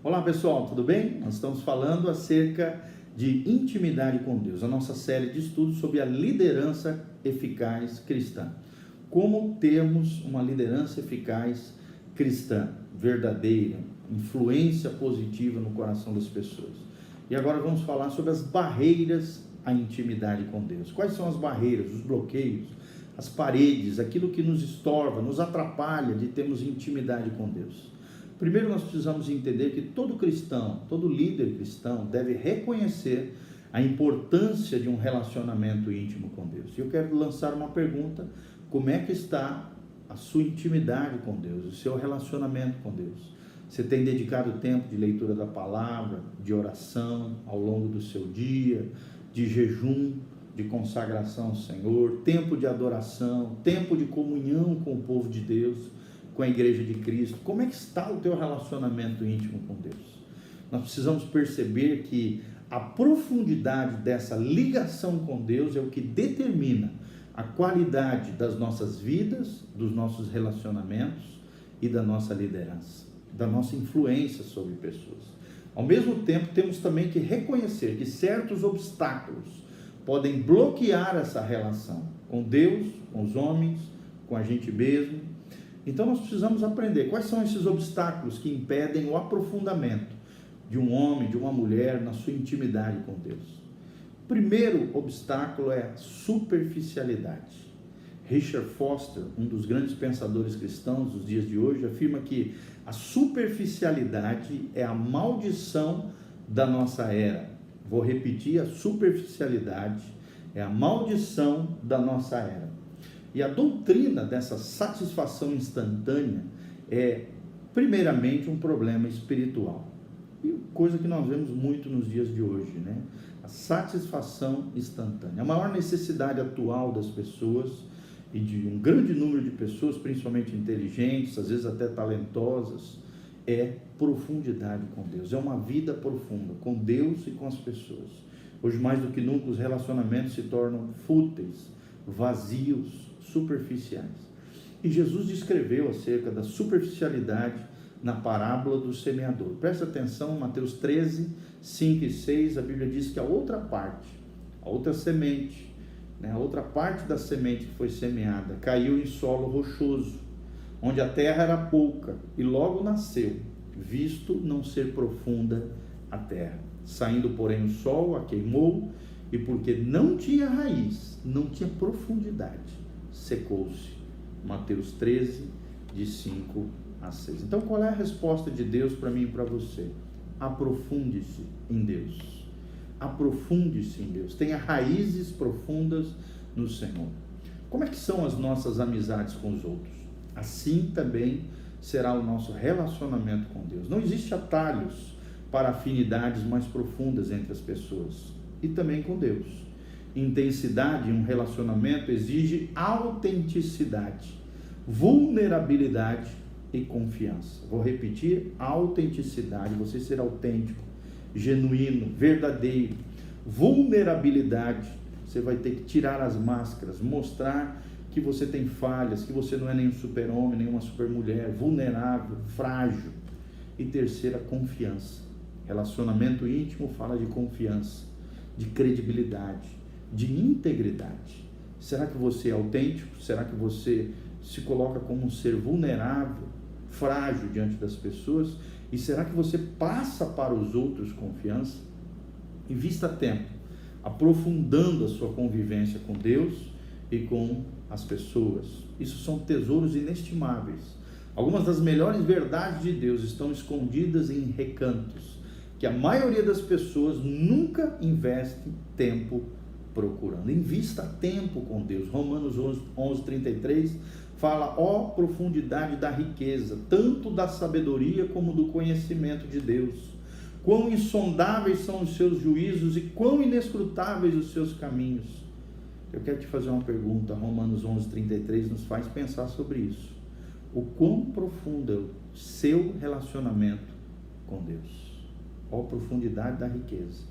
Olá pessoal, tudo bem? Nós estamos falando acerca de intimidade com Deus, a nossa série de estudos sobre a liderança eficaz cristã. Como termos uma liderança eficaz cristã, verdadeira, influência positiva no coração das pessoas. E agora vamos falar sobre as barreiras à intimidade com Deus. Quais são as barreiras, os bloqueios, as paredes, aquilo que nos estorva, nos atrapalha de termos intimidade com Deus? Primeiro nós precisamos entender que todo cristão, todo líder cristão deve reconhecer a importância de um relacionamento íntimo com Deus. E eu quero lançar uma pergunta: como é que está a sua intimidade com Deus, o seu relacionamento com Deus? Você tem dedicado tempo de leitura da palavra, de oração ao longo do seu dia, de jejum, de consagração ao Senhor, tempo de adoração, tempo de comunhão com o povo de Deus, com a igreja de Cristo? Como é que está o teu relacionamento íntimo com Deus? Nós precisamos perceber que a profundidade dessa ligação com Deus é o que determina a qualidade das nossas vidas, dos nossos relacionamentos e da nossa liderança, da nossa influência sobre pessoas. Ao mesmo tempo, temos também que reconhecer que certos obstáculos podem bloquear essa relação com Deus, com os homens, com a gente mesmo. Então nós precisamos aprender quais são esses obstáculos que impedem o aprofundamento de um homem, de uma mulher na sua intimidade com Deus. O primeiro obstáculo é a superficialidade. Richard Foster, um dos grandes pensadores cristãos dos dias de hoje, afirma que a superficialidade é a maldição da nossa era. Vou repetir: a superficialidade é a maldição da nossa era. E a doutrina dessa satisfação instantânea é, primeiramente, um problema espiritual. E coisa que nós vemos muito nos dias de hoje, né? A satisfação instantânea. A maior necessidade atual das pessoas, e de um grande número de pessoas, principalmente inteligentes, às vezes até talentosas, é profundidade com Deus. É uma vida profunda com Deus e com as pessoas. Hoje, mais do que nunca, os relacionamentos se tornam fúteis, vazios, superficiais. E Jesus descreveu acerca da superficialidade na parábola do semeador. Presta atenção, Mateus 13, 5 e 6, a Bíblia diz que a outra parte, a outra semente, a outra parte da semente que foi semeada, caiu em solo rochoso, onde a terra era pouca, e logo nasceu, visto não ser profunda a terra. Saindo, porém, o sol a queimou, e porque não tinha raiz, não tinha profundidade, secou-se. Mateus 13, de 5 a 6. Então, qual é a resposta de Deus para mim e para você? Aprofunde-se em Deus. Aprofunde-se em Deus. Tenha raízes profundas no Senhor. Como é que são as nossas amizades com os outros? Assim também será o nosso relacionamento com Deus. Não existe atalhos para afinidades mais profundas entre as pessoas e também com Deus. Intensidade em um relacionamento exige autenticidade, vulnerabilidade e confiança. Vou repetir: autenticidade, você ser autêntico, genuíno, verdadeiro. Vulnerabilidade, você vai ter que tirar as máscaras, mostrar que você tem falhas, que você não é nem um super-homem, nem uma super-mulher, vulnerável, frágil. E terceira, confiança. Relacionamento íntimo fala de confiança, de credibilidade, de integridade. Será que você é autêntico? Será que você se coloca como um ser vulnerável, frágil diante das pessoas? E será que você passa para os outros confiança? Invista tempo aprofundando a sua convivência com Deus e com as pessoas. Isso são tesouros inestimáveis. Algumas das melhores verdades de Deus estão escondidas em recantos que a maioria das pessoas nunca investe tempo procurando. Invista tempo com Deus. Romanos 11, 33 fala: ó profundidade da riqueza, tanto da sabedoria como do conhecimento de Deus. Quão insondáveis são os seus juízos e quão inescrutáveis os seus caminhos. Eu quero te fazer uma pergunta. Romanos 11, 33 nos faz pensar sobre isso. O quão profundo é o seu relacionamento com Deus? Ó profundidade da riqueza,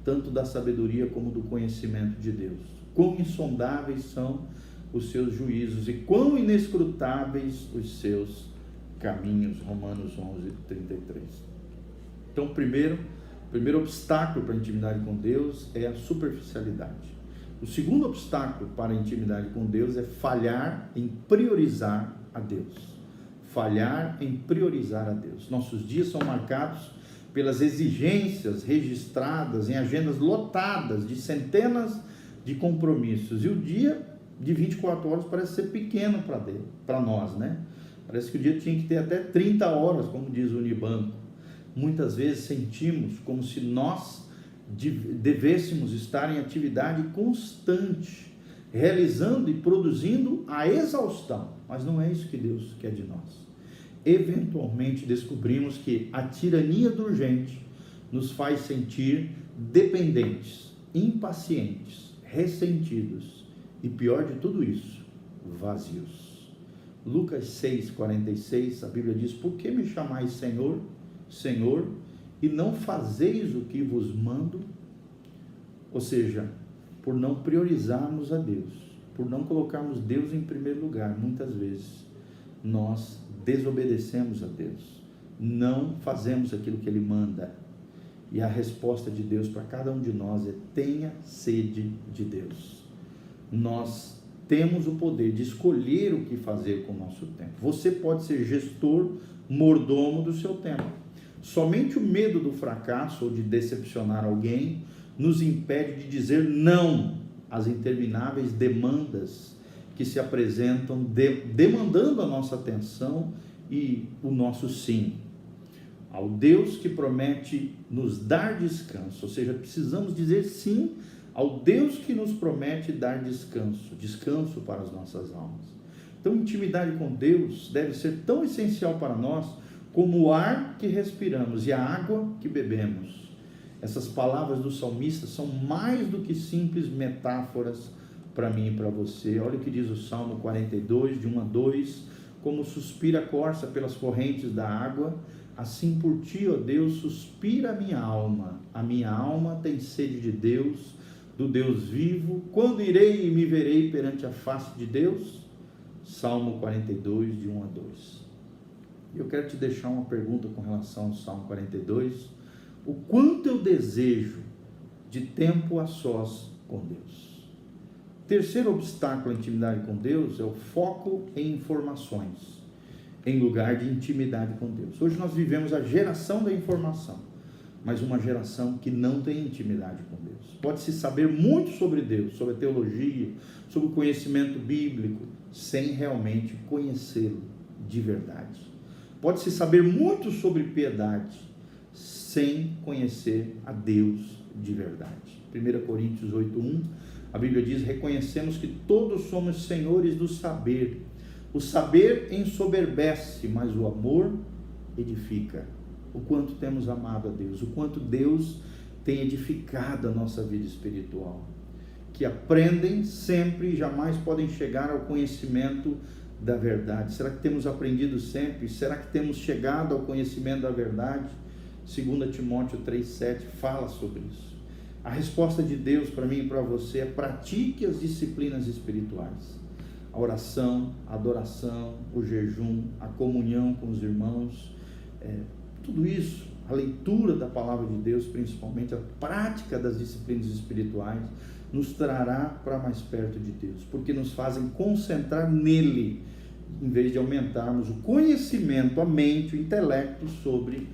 tanto da sabedoria como do conhecimento de Deus. Quão insondáveis são os seus juízos e quão inescrutáveis os seus caminhos. Romanos 11, 33. Então, o primeiro obstáculo para a intimidade com Deus é a superficialidade. O segundo obstáculo para a intimidade com Deus é falhar em priorizar a Deus. Falhar em priorizar a Deus. Nossos dias são marcados pelas exigências registradas em agendas lotadas de centenas de compromissos. E o dia de 24 horas parece ser pequeno para nós, né? Parece que o dia tinha que ter até 30 horas, como diz o Unibanco. Muitas vezes sentimos como se nós devêssemos estar em atividade constante, realizando e produzindo a exaustão, mas não é isso que Deus quer de nós. Eventualmente descobrimos que a tirania do urgente nos faz sentir dependentes, impacientes, ressentidos e, pior de tudo isso, vazios. Lucas 6,46, a Bíblia diz: por que me chamais Senhor, Senhor, e não fazeis o que vos mando? Ou seja, por não priorizarmos a Deus, por não colocarmos Deus em primeiro lugar, muitas vezes nós desobedecemos a Deus, não fazemos aquilo que Ele manda. E a resposta de Deus para cada um de nós é: tenha sede de Deus. Nós temos o poder de escolher o que fazer com o nosso tempo. Você pode ser gestor, mordomo do seu tempo. Somente o medo do fracasso ou de decepcionar alguém nos impede de dizer não às intermináveis demandas que se apresentam, demandando a nossa atenção e o nosso sim. Ao Deus que promete nos dar descanso, ou seja, precisamos dizer sim ao Deus que nos promete dar descanso para as nossas almas. Então, intimidade com Deus deve ser tão essencial para nós como o ar que respiramos e a água que bebemos. Essas palavras do salmista são mais do que simples metáforas para mim e para você. Olha o que diz o Salmo 42, de 1 a 2: como suspira a corça pelas correntes da água, assim por ti, ó Deus, suspira a minha alma tem sede de Deus, do Deus vivo. Quando irei e me verei perante a face de Deus? Salmo 42, de 1 a 2. Eu quero te deixar uma pergunta com relação ao Salmo 42. O quanto eu desejo de tempo a sós com Deus? Terceiro obstáculo à intimidade com Deus é o foco em informações, em lugar de intimidade com Deus. Hoje nós vivemos a geração da informação, mas uma geração que não tem intimidade com Deus. Pode-se saber muito sobre Deus, sobre a teologia, sobre o conhecimento bíblico, sem realmente conhecê-lo de verdade. Pode-se saber muito sobre piedade, sem conhecer a Deus de verdade. 1 Coríntios 8:1, a Bíblia diz: reconhecemos que todos somos senhores do saber. O saber ensoberbece, mas o amor edifica. O quanto temos amado a Deus, o quanto Deus tem edificado a nossa vida espiritual. Que aprendem sempre e jamais podem chegar ao conhecimento da verdade. Será que temos aprendido sempre? Será que temos chegado ao conhecimento da verdade? 2 Timóteo 3,7 fala sobre isso. A resposta de Deus para mim e para você é: pratique as disciplinas espirituais. A oração, a adoração, o jejum, a comunhão com os irmãos, tudo isso, a leitura da palavra de Deus, principalmente a prática das disciplinas espirituais, nos trará para mais perto de Deus, porque nos fazem concentrar nele, em vez de aumentarmos o conhecimento, a mente, o intelecto sobre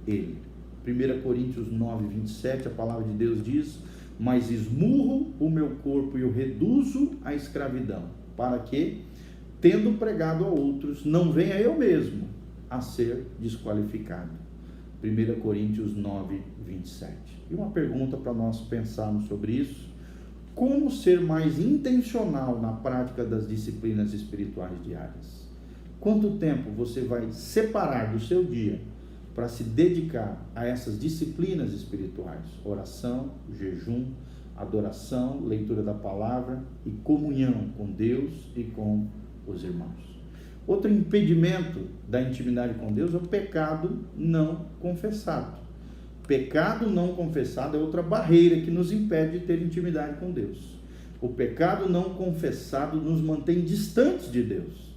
ele. 1 Coríntios 9:27, a palavra de Deus diz: mas esmurro o meu corpo e o reduzo à escravidão, para que, tendo pregado a outros, não venha eu mesmo a ser desqualificado. 1 Coríntios 9:27. E uma pergunta para nós pensarmos sobre isso: como ser mais intencional na prática das disciplinas espirituais diárias? Quanto tempo você vai separar do seu dia para se dedicar a essas disciplinas espirituais? Oração, jejum, adoração, leitura da palavra e comunhão com Deus e com os irmãos. Outro impedimento da intimidade com Deus é o pecado não confessado. Pecado não confessado é outra barreira que nos impede de ter intimidade com Deus. O pecado não confessado nos mantém distantes de Deus.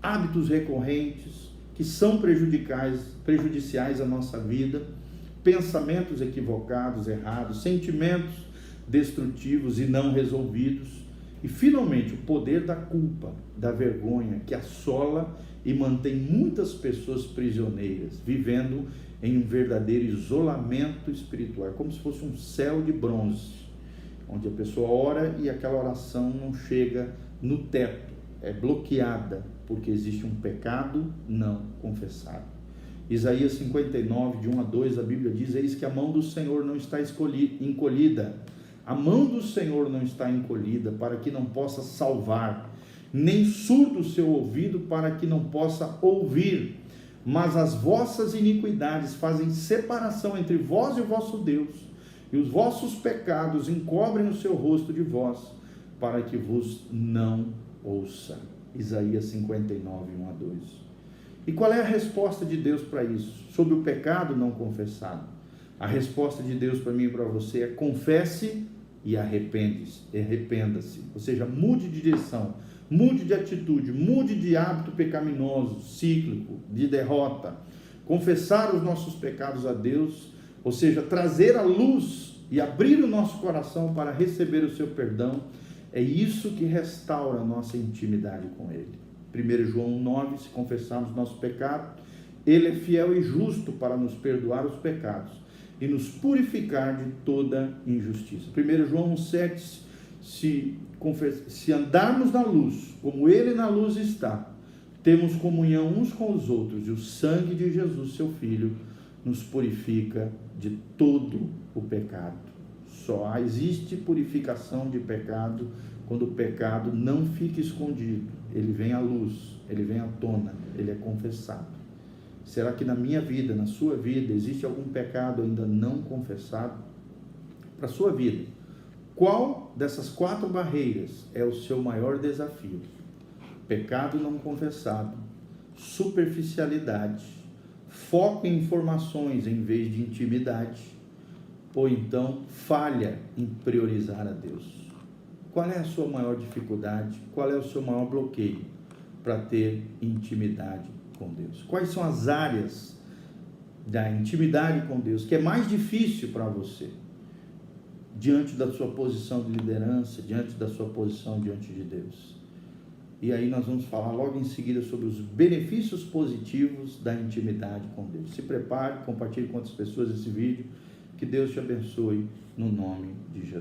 Hábitos recorrentes que são prejudiciais à nossa vida pensamentos equivocados, errados, sentimentos destrutivos e não resolvidos, e finalmente o poder da culpa, da vergonha, que assola e mantém muitas pessoas prisioneiras, vivendo em um verdadeiro isolamento espiritual. É como se fosse um céu de bronze, onde a pessoa ora e aquela oração não chega no teto, é bloqueada, porque existe um pecado não confessado. Isaías 59, de 1 a 2, a Bíblia diz: eis que a mão do Senhor não está encolhida, a mão do Senhor não está encolhida, para que não possa salvar, nem surdo o seu ouvido, para que não possa ouvir, mas as vossas iniquidades fazem separação entre vós e o vosso Deus, e os vossos pecados encobrem o seu rosto de vós, para que vos não ouça. Isaías 59, 1 a 2. E qual é a resposta de Deus para isso? Sobre o pecado não confessado. A resposta de Deus para mim e para você é: confesse e arrependa-se. Ou seja, mude de direção, mude de atitude, mude de hábito pecaminoso, cíclico, de derrota. Confessar os nossos pecados a Deus, ou seja, trazer a luz e abrir o nosso coração para receber o seu perdão, é isso que restaura a nossa intimidade com Ele. 1 João 9, se confessarmos nosso pecado, Ele é fiel e justo para nos perdoar os pecados e nos purificar de toda injustiça. 1 João 7, se andarmos na luz, como Ele na luz está, temos comunhão uns com os outros, e o sangue de Jesus, seu Filho, nos purifica de todo o pecado. Só existe purificação de pecado quando o pecado não fica escondido, ele vem à luz, ele vem à tona, ele é confessado. Será que na minha vida, na sua vida, existe algum pecado ainda não confessado? Para a sua vida, qual dessas 4 barreiras é o seu maior desafio? Pecado não confessado, superficialidade, foco em informações em vez de intimidade, ou então falha em priorizar a Deus. Qual é a sua maior dificuldade? Qual é o seu maior bloqueio para ter intimidade com Deus? Quais são as áreas da intimidade com Deus que é mais difícil para você, diante da sua posição de liderança, diante da sua posição diante de Deus? E aí nós vamos falar logo em seguida sobre os benefícios positivos da intimidade com Deus. Se prepare, compartilhe com outras pessoas esse vídeo. Que Deus te abençoe no nome de Jesus.